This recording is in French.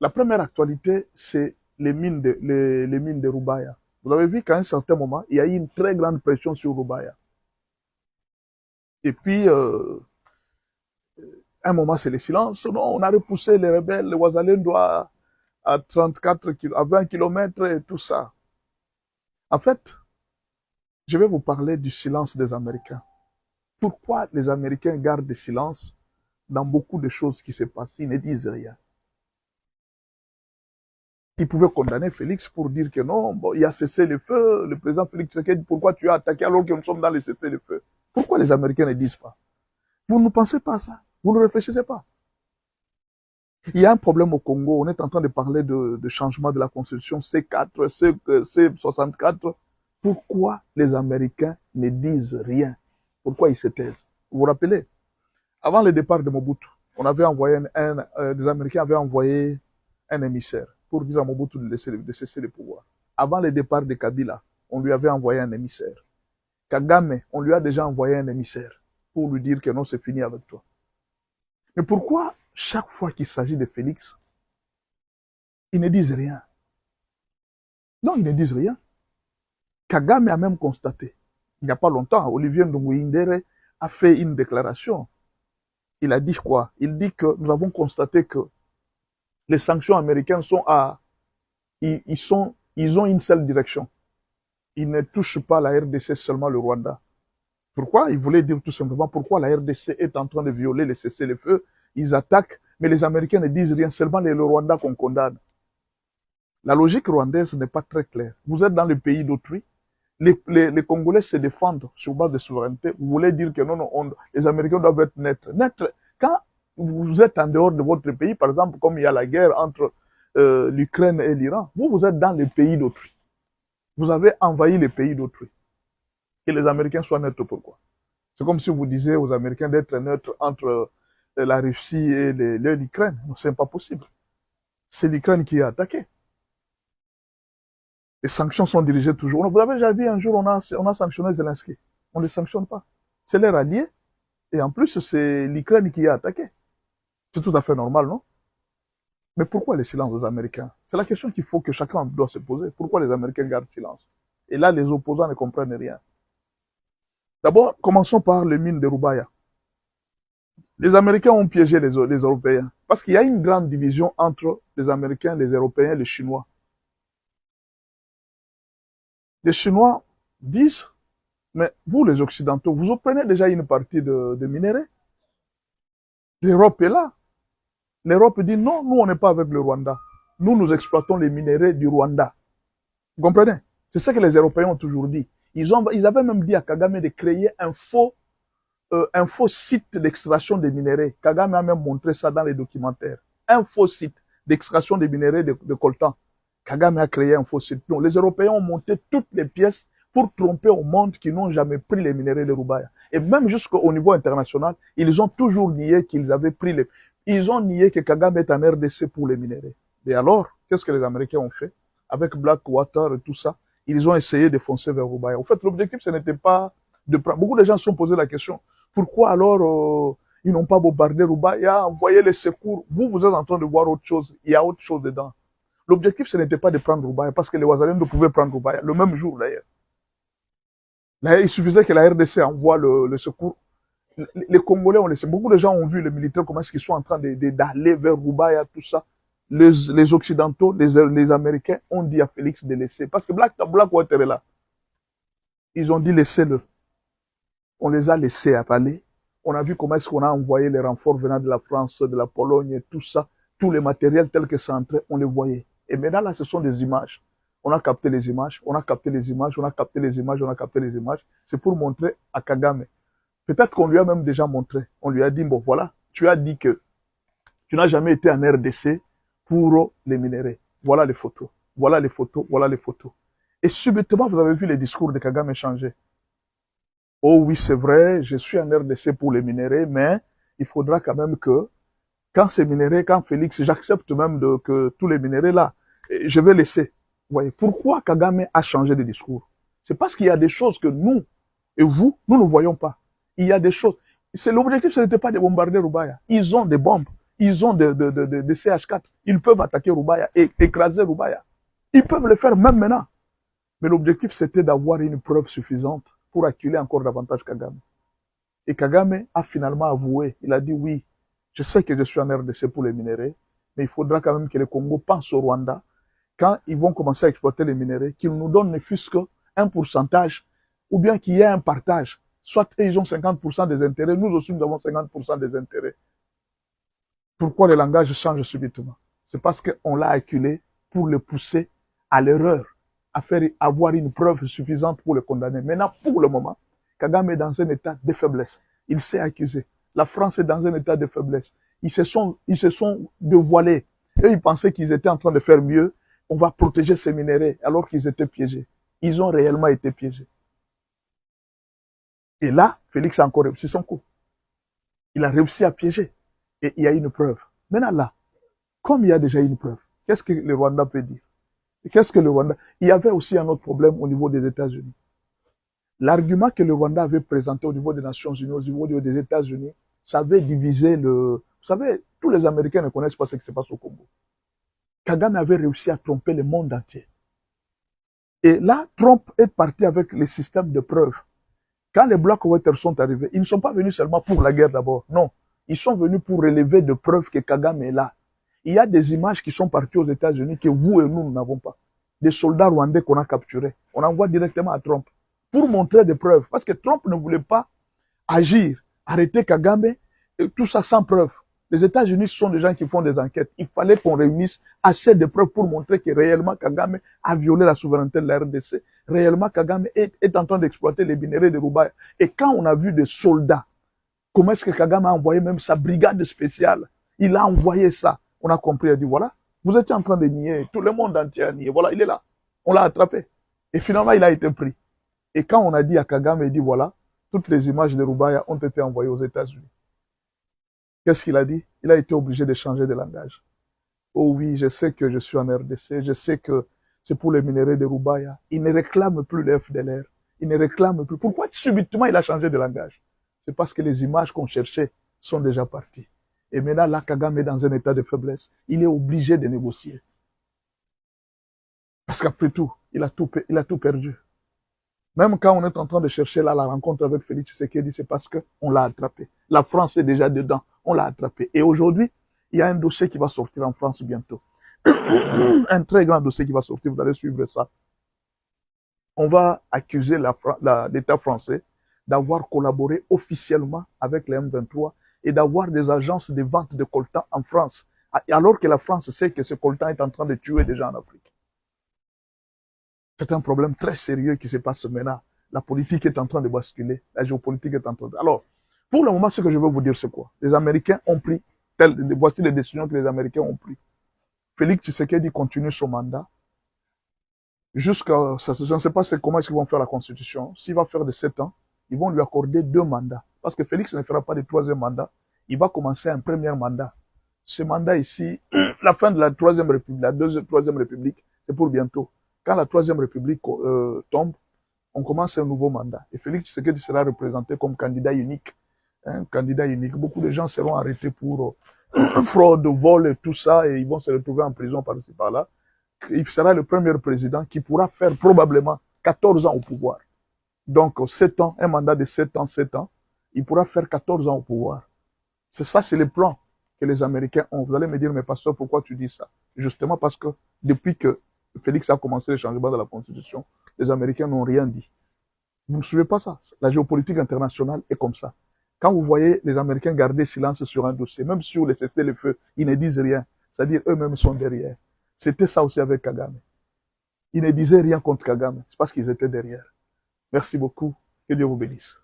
La première actualité, c'est les mines de Roubaïa. Vous avez vu qu'à un certain moment, il y a eu une très grande pression sur Roubaïa. Et puis, à un moment, c'est le silence. Non, on a repoussé les rebelles, le Ouazalendo à 34 à 20 kilomètres et tout ça. En fait, je vais vous parler du silence des Américains. Pourquoi les Américains gardent le silence dans beaucoup de choses qui se passent? Ils ne disent rien. Ils pouvaient condamner Félix pour dire que non, bon, il y a cessé le feu, le président Félix Tshisekedi, pourquoi tu as attaqué alors que nous sommes dans le cessez le feu? Pourquoi les Américains ne disent pas? Vous ne pensez pas à ça? Vous ne réfléchissez pas? Il y a un problème au Congo, on est en train de parler de changement de la constitution C4, C64. Pourquoi les Américains ne disent rien? Pourquoi ils se taisent? Vous vous rappelez? Avant le départ de Mobutu, on avait envoyé des Américains avaient envoyé un émissaire pour dire à Mobutu de cesser le pouvoir. Avant le départ de Kabila, on lui avait envoyé un émissaire. Kagame, on lui a déjà envoyé un émissaire pour lui dire que non, c'est fini avec toi. Mais pourquoi chaque fois qu'il s'agit de Félix, ils ne disent rien? Non, ils ne disent rien. Kagame a même constaté, il n'y a pas longtemps, Olivier Ndongo a fait une déclaration. Il a dit quoi? Il dit que nous avons constaté que les sanctions américaines sont ils ont une seule direction. Ils ne touchent pas la RDC, seulement le Rwanda. Pourquoi? Il voulait dire tout simplement pourquoi la RDC est en train de violer les cessez-le-feu. Ils attaquent, mais les Américains ne disent rien, seulement le Rwanda qu'on condamne. La logique rwandaise n'est pas très claire. Vous êtes dans le pays d'autrui. Les Congolais se défendent sur base de souveraineté. Vous voulez dire que non, les Américains doivent être neutres. Quand vous êtes en dehors de votre pays, par exemple, comme il y a la guerre entre l'Ukraine et l'Iran, vous êtes dans le pays d'autrui. Vous avez envahi les pays d'autrui. Que les Américains soient neutres, pourquoi? C'est comme si vous disiez aux Américains d'être neutres entre la Russie et l'Ukraine. Ce n'est pas possible. C'est l'Ukraine qui a attaqué. Les sanctions sont dirigées toujours. Vous avez déjà vu un jour, on a sanctionné Zelensky. On ne les sanctionne pas. C'est leur allié. Et en plus, c'est l'Ukraine qui a attaqué. C'est tout à fait normal, non? Mais pourquoi le silence des Américains? C'est la question qu'il faut que chacun doit se poser. Pourquoi les Américains gardent silence? Et là, les opposants ne comprennent rien. D'abord, commençons par les mines de Roubaïa. Les Américains ont piégé les Européens. Parce qu'il y a une grande division entre les Américains, les Européens et les Chinois. Les Chinois disent, mais vous les Occidentaux, vous obtenez déjà une partie de minerais. L'Europe est là. L'Europe dit non, nous on n'est pas avec le Rwanda. Nous exploitons les minerais du Rwanda. Vous comprenez? C'est ce que les Européens ont toujours dit. Ils avaient même dit à Kagame de créer un faux site d'extraction des minerais. Kagame a même montré ça dans les documentaires. Un faux site d'extraction des minerais de coltan. Kagame a créé un faux site. Donc, les Européens ont monté toutes les pièces pour tromper au monde qui n'ont jamais pris les minerais de Roubaïa. Et même jusqu'au niveau international, ils ont toujours nié qu'ils avaient pris les... Ils ont nié que Kagame est en RDC pour les minerais. Et alors, qu'est-ce que les Américains ont fait? Avec Blackwater et tout ça, ils ont essayé de foncer vers Roubaïa. En fait, l'objectif, ce n'était pas de prendre... Beaucoup de gens se sont posé la question, pourquoi alors ils n'ont pas bombardé Roubaïa, envoyé les secours? Vous êtes en train de voir autre chose. Il y a autre chose dedans. L'objectif, ce n'était pas de prendre Roubaïa, parce que les Ouazalendo pouvaient prendre Roubaïa, le même jour d'ailleurs. Il suffisait que la RDC envoie le secours. Les Congolais, on le sait, beaucoup de gens ont vu les militaires, comment est-ce qu'ils sont en train d'aller vers Roubaïa, tout ça. Les Occidentaux, les Américains ont dit à Félix de laisser, parce que Blackwater est là. Ils ont dit laissez-le. On les a laissés aller. On a vu comment est-ce qu'on a envoyé les renforts venant de la France, de la Pologne et tout ça. Tous les matériels tels que ça entrait, on les voyait. Et maintenant, là, ce sont des images. On a capté les images, on a capté les images, on a capté les images, on a capté les images. C'est pour montrer à Kagame. Peut-être qu'on lui a même déjà montré. On lui a dit, bon, voilà, tu as dit que tu n'as jamais été en RDC pour les minéraux. Voilà les photos. Voilà les photos, voilà les photos. Et subitement, vous avez vu les discours de Kagame changer. Oh oui, c'est vrai, je suis en RDC pour les minéraux, mais il faudra quand même que, quand ces minéraux, quand Félix, j'accepte même que tous les minéraux là, je vais laisser. Vous voyez, pourquoi Kagame a changé de discours? C'est parce qu'il y a des choses que nous et vous, nous ne voyons pas. Il y a des choses. C'est l'objectif, ce n'était pas de bombarder Roubaïa. Ils ont des bombes. ils ont des CH4. Ils peuvent attaquer Roubaïa et écraser Roubaïa. Ils peuvent le faire même maintenant. Mais l'objectif, c'était d'avoir une preuve suffisante pour acculer encore davantage Kagame. Et Kagame a finalement avoué, il a dit oui, je sais que je suis en RDC pour les minéraux, mais il faudra quand même que le Congo pense au Rwanda, quand ils vont commencer à exploiter les minéraux, qu'ils nous donnent ne fût-ce qu'un pourcentage, ou bien qu'il y ait un partage. Soit ils ont 50% des intérêts, nous aussi nous avons 50% des intérêts. Pourquoi le langage change subitement? C'est parce qu'on l'a acculé pour le pousser à l'erreur, à faire avoir une preuve suffisante pour le condamner. Maintenant, pour le moment, Kagame est dans un état de faiblesse. Il s'est accusé. La France est dans un état de faiblesse. Ils se sont dévoilés. Eux, ils pensaient qu'ils étaient en train de faire mieux. On va protéger ces minéraux alors qu'ils étaient piégés. Ils ont réellement été piégés. Et là, Félix a encore réussi son coup. Il a réussi à piéger. Et il y a une preuve. Maintenant là, comme il y a déjà une preuve, qu'est-ce que le Rwanda peut dire? Qu'est-ce que le Rwanda... Il y avait aussi un autre problème au niveau des États-Unis. L'argument que le Rwanda avait présenté au niveau des Nations Unies, au niveau des États-Unis, ça avait divisé le... Vous savez, tous les Américains ne connaissent pas ce qui se passe au Congo. Kagame avait réussi à tromper le monde entier. Et là, Trump est parti avec le système de preuves. Quand les Black Waters sont arrivés, ils ne sont pas venus seulement pour la guerre d'abord. Non. Ils sont venus pour relever de preuves que Kagame est là. Il y a des images qui sont parties aux États-Unis que vous et nous n'avons pas. Des soldats rwandais qu'on a capturés. On envoie directement à Trump pour montrer des preuves. Parce que Trump ne voulait pas agir, arrêter Kagame, et tout ça sans preuve. Les États-Unis sont des gens qui font des enquêtes. Il fallait qu'on réunisse assez de preuves pour montrer que réellement Kagame a violé la souveraineté de la RDC. Réellement Kagame est en train d'exploiter les minéraux de Roubaïa. Et quand on a vu des soldats, comment est-ce que Kagame a envoyé même sa brigade spéciale? Il a envoyé ça. On a compris, il a dit voilà, vous étiez en train de nier, tout le monde entier a nié. Voilà, il est là. On l'a attrapé. Et finalement, il a été pris. Et quand on a dit à Kagame, il dit voilà, toutes les images de Roubaïa ont été envoyées aux États-Unis. Qu'est-ce qu'il a dit? Il a été obligé de changer de langage. Oh oui, je sais que je suis en RDC, je sais que c'est pour les minéraux de Roubaïa. Il ne réclame plus le FDLR. Il ne réclame plus. Pourquoi subitement il a changé de langage? C'est parce que les images qu'on cherchait sont déjà parties. Et maintenant, là, Kagame est dans un état de faiblesse. Il est obligé de négocier. Parce qu'après tout, il a tout perdu. Même quand on est en train de chercher là la rencontre avec Félix Tshisekedi, c'est parce qu'on l'a attrapé. La France est déjà dedans. On l'a attrapé. Et aujourd'hui, il y a un dossier qui va sortir en France bientôt. Un très grand dossier qui va sortir. Vous allez suivre ça. On va accuser l'État français d'avoir collaboré officiellement avec les M23 et d'avoir des agences de vente de coltan en France, alors que la France sait que ce coltan est en train de tuer des gens en Afrique. C'est un problème très sérieux qui se passe maintenant. La politique est en train de basculer, la géopolitique est en train de... Alors, pour le moment, ce que je veux vous dire, c'est quoi? Les Américains ont pris, voici les décisions que les Américains ont prises. Félix Tshisekedi continue son mandat. Jusqu'à, je ne sais pas comment est-ce qu'ils vont faire la Constitution. S'il va faire de 7 ans, ils vont lui accorder 2 mandats. Parce que Félix ne fera pas de 3e mandat. Il va commencer un premier mandat. Ce mandat ici, la fin de la 3e République, la 3e République, c'est pour bientôt. Quand la 3e République tombe, on commence un nouveau mandat. Et Félix Tshisekedi sera représenté comme candidat unique. Candidat unique. Beaucoup de gens seront arrêtés pour fraude, vol et tout ça, et ils vont se retrouver en prison par-ci par-là. Il sera le premier président qui pourra faire probablement 14 ans au pouvoir. Donc, 7 ans, un mandat de 7 ans, il pourra faire 14 ans au pouvoir. C'est ça, c'est le plan que les Américains ont. Vous allez me dire, mais pasteur, pourquoi tu dis ça? Justement parce que depuis que Félix a commencé le changement de la Constitution, les Américains n'ont rien dit. Vous ne suivez pas ça? La géopolitique internationale est comme ça. Quand vous voyez les Américains garder silence sur un dossier, même si vous les cessez le feu, ils ne disent rien. C'est-à-dire eux-mêmes sont derrière. C'était ça aussi avec Kagame. Ils ne disaient rien contre Kagame. C'est parce qu'ils étaient derrière. Merci beaucoup. Que Dieu vous bénisse.